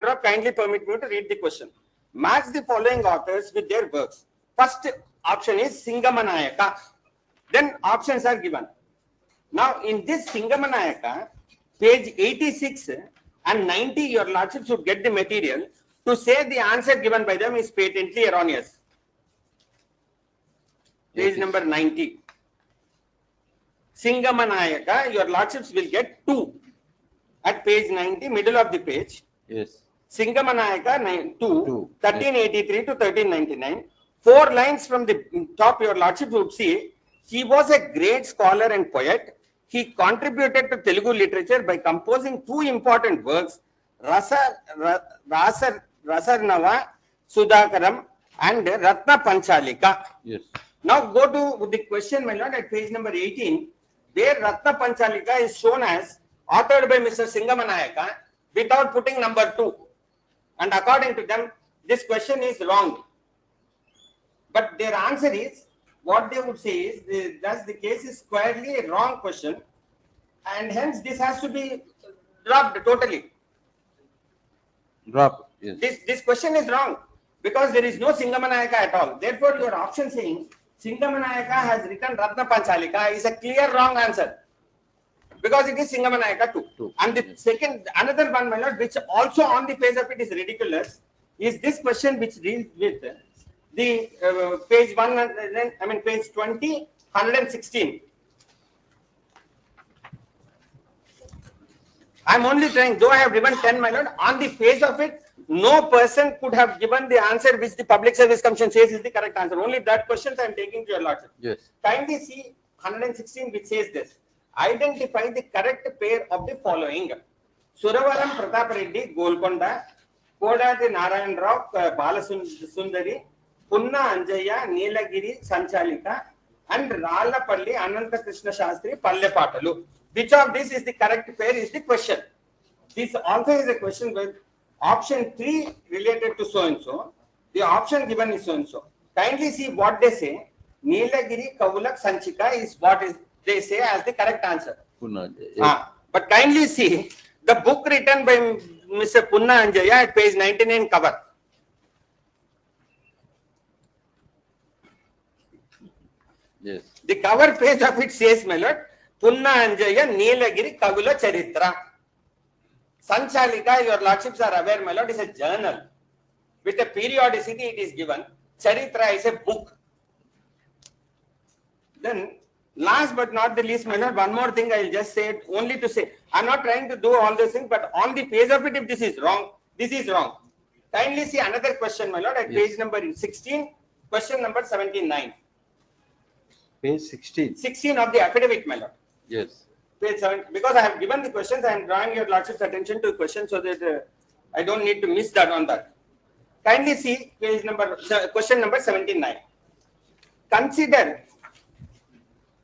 drop. Kindly permit me to read the question. Match the following authors with their works. First option is Singamanayaka. Then options are given. Now, in this Singamanayaka, page 86 and 90, your lordship should get the material. To say the answer given by them is patently erroneous. Page number 90. Singamanayaka, your lordships will get 2 at page 90, middle of the page. Yes. Singamanayaka 2, 1383 to 1399. 4 lines from the top, your lordship would see, he was a great scholar and poet. He contributed to Telugu literature by composing 2 important works, Rasarnava Sudhakaram and Ratna Panchalika. Yes. Now go to the question, my lord, at page number 18, where Ratna Panchalika is shown as authored by Mr. Singamanayaka without putting number 2. And according to them, this question is wrong. But their answer is, what they would say is, thus the case is squarely a wrong question, and hence this has to be dropped totally. Drop. Yes. This question is wrong because there is no Singamanayaka at all. Therefore, your option saying Singamanayaka has written Ratna Panchalika is a clear wrong answer because it is Singamanayaka 2. And the second, another one, my lord, which also on the face of it is ridiculous, is this question which deals with the page 100, I mean page 20, 116. I am only trying, though I have given 10, my lord, on the face of it, no person could have given the answer which the Public Service Commission says is the correct answer. Only that questions I am taking to your lordship. Yes. Kindly see 116 which says this. Identify the correct pair of the following. Suravaram Pratap Reddy, Golconda, Kodati Narayan Rao, Balasundari, Punna Anjaya, Nilagiri, Sanchalika, and Ralapalli, Ananta Krishna Shastri, Palle Patalu. Which of this is the correct pair is the question. This also is a question with option 3 related to so and so. The option given is so and so. Kindly see what they say. Nilagiri Kavulak Sanchika is what is they say as the correct answer. But kindly see the book written by Mr. Punna Anjaya at page 99 cover. Yes. The cover page of it says, my lord, Punna Anjaya Nilagiri Kavula Charitra. Sanchalika, your lordships are aware, my lord, is a journal. With a periodicity it is given. Charitra is a book. Then, last but not the least, my lord, one more thing I will just say it only to say. I am not trying to do all those things, but on the face of it, if this is wrong, this is wrong. Kindly see another question, my lord, at page number 16, question number 79. Page 16. 16 of the affidavit, my lord. Yes. Page 7, because I have given the questions, I am drawing your lordship's attention to the question so that I don't need to miss that on that. Kindly see page number, question number 79. Consider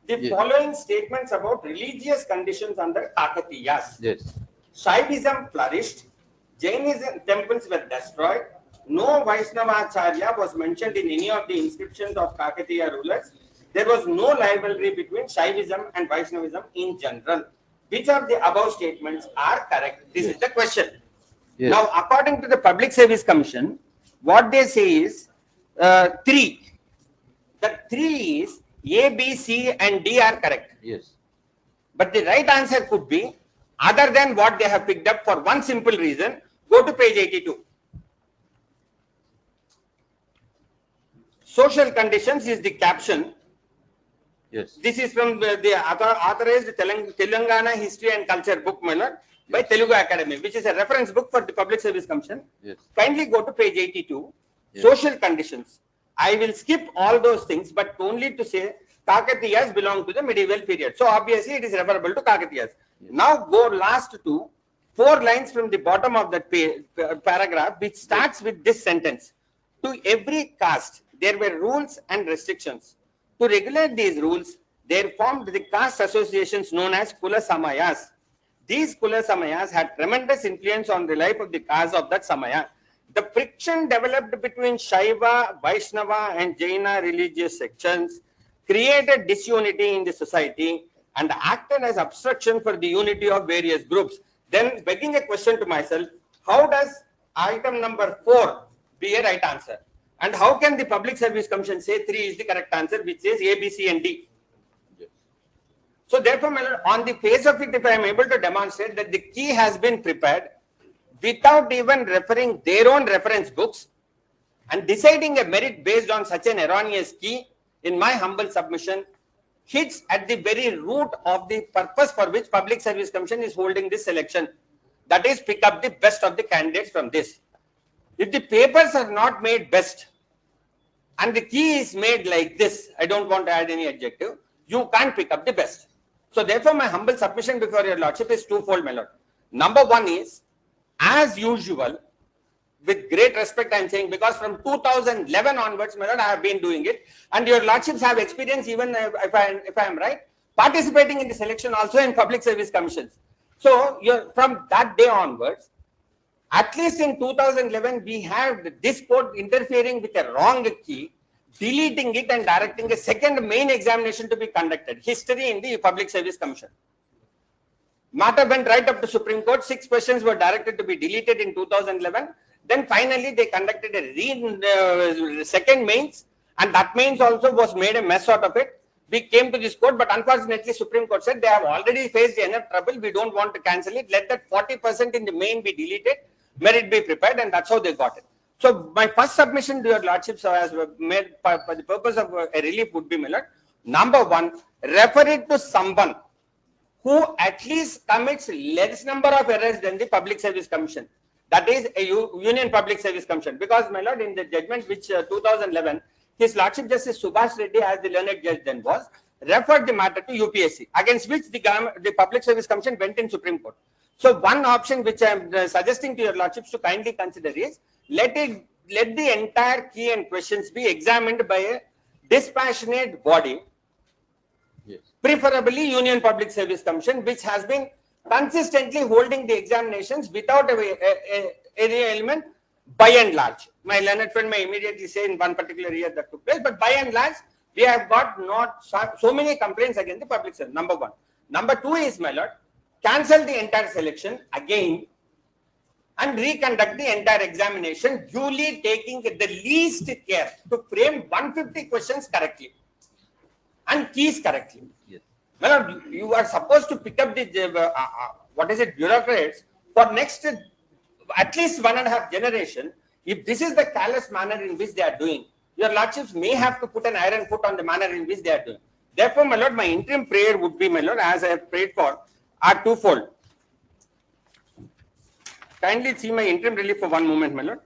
the following statements about religious conditions under Kakatiyas. Yes. Shaivism flourished, Jainism temples were destroyed, no Vaishnavacharya was mentioned in any of the inscriptions of Kakatiya rulers. There was no rivalry between Shaivism and Vaishnavism in general. Which of the above statements are correct? This is the question. Yes. Now, according to the Public Service Commission, what they say is 3. The 3 is A, B, C and D are correct. Yes. But the right answer could be other than what they have picked up for one simple reason. Go to page 82. Social conditions is the caption. Yes. This is from the authorized Telangana History and Culture book, my lord, by Telugu Academy, which is a reference book for the Public Service Commission. Yes. Kindly go to page 82. Yes. Social conditions. I will skip all those things, but only to say Kakatiyas belong to the medieval period. So obviously it is referable to Kakatiyas. Yes. Now go last to 4 lines from the bottom of that paragraph, which starts with this sentence. To every caste, there were rules and restrictions. To regulate these rules, they formed the caste associations known as Kula Samayas. These Kula Samayas had tremendous influence on the life of the caste of that Samaya. The friction developed between Shaiva, Vaishnava and Jaina religious sections created disunity in the society and acted as obstruction for the unity of various groups. Then begging a question to myself, how does item number 4 be a right answer. And how can the Public Service Commission say 3 is the correct answer, which is A, B, C, and D? Yes. So therefore, my lord, on the face of it, if I am able to demonstrate that the key has been prepared without even referring their own reference books and deciding a merit based on such an erroneous key, in my humble submission, hits at the very root of the purpose for which Public Service Commission is holding this selection. That is, pick up the best of the candidates from this. If the papers are not made best and the key is made like this, I don't want to add any adjective, you can't pick up the best. So therefore, my humble submission before your lordship is twofold, my lord. Number one is, as usual, with great respect I am saying, because from 2011 onwards, my lord, I have been doing it, and your lordships have experience, even if I am right, participating in the selection also in Public Service Commissions. So from that day onwards, at least in 2011, we had this code interfering with a wrong key, deleting it and directing a second main examination to be conducted, history in the Public Service Commission. Matter went right up to Supreme Court. 6 questions were directed to be deleted in 2011. Then finally, they conducted a second mains, and that mains also was made a mess out of it. We came to this court, but unfortunately, Supreme Court said they have already faced enough trouble. We don't want to cancel it. Let that 40% in the main be deleted, merit be prepared, and that's how they got it. So my first submission to your lordships as made for the purpose of a relief would be, my lord, number one, refer it to someone who at least commits less number of errors than the Public Service Commission. That is a Union Public Service Commission. Because, my lord, in the judgment which 2011, His Lordship Justice Subhash Reddy, as the learned judge then was, referred the matter to UPSC, against which the Public Service Commission went in Supreme Court. So one option which I am suggesting to your lordships to kindly consider is, let the entire key and questions be examined by a dispassionate body, Yes. preferably Union Public Service Commission, which has been consistently holding the examinations without any element by and large. My learned friend may immediately say in one particular year that took place, but by and large, we have got not so many complaints against the public service. Number one. Number two is, my lord, cancel the entire selection again and reconduct the entire examination, duly taking the least care to frame 150 questions correctly and keys correctly. Yes. My lord, you are supposed to pick up the bureaucrats for next at least 1.5 generation. If this is the careless manner in which they are doing, your lordships may have to put an iron foot on the manner in which they are doing. Therefore, my lord, my interim prayer would be, my lord, as I have prayed for, are twofold. Kindly see my interim relief for one moment, my lord.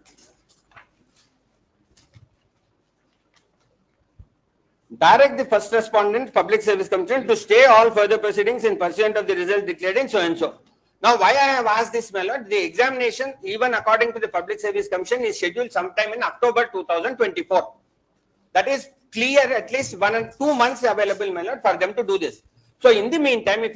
Direct the first respondent, Public Service Commission, to stay all further proceedings in pursuant of the result declared in so and so. Now, why I have asked this, my lord, the examination, even according to the Public Service Commission, is scheduled sometime in October 2024. That is clear, at least 1 and 2 months available, my lord, for them to do this. So, in the meantime, if you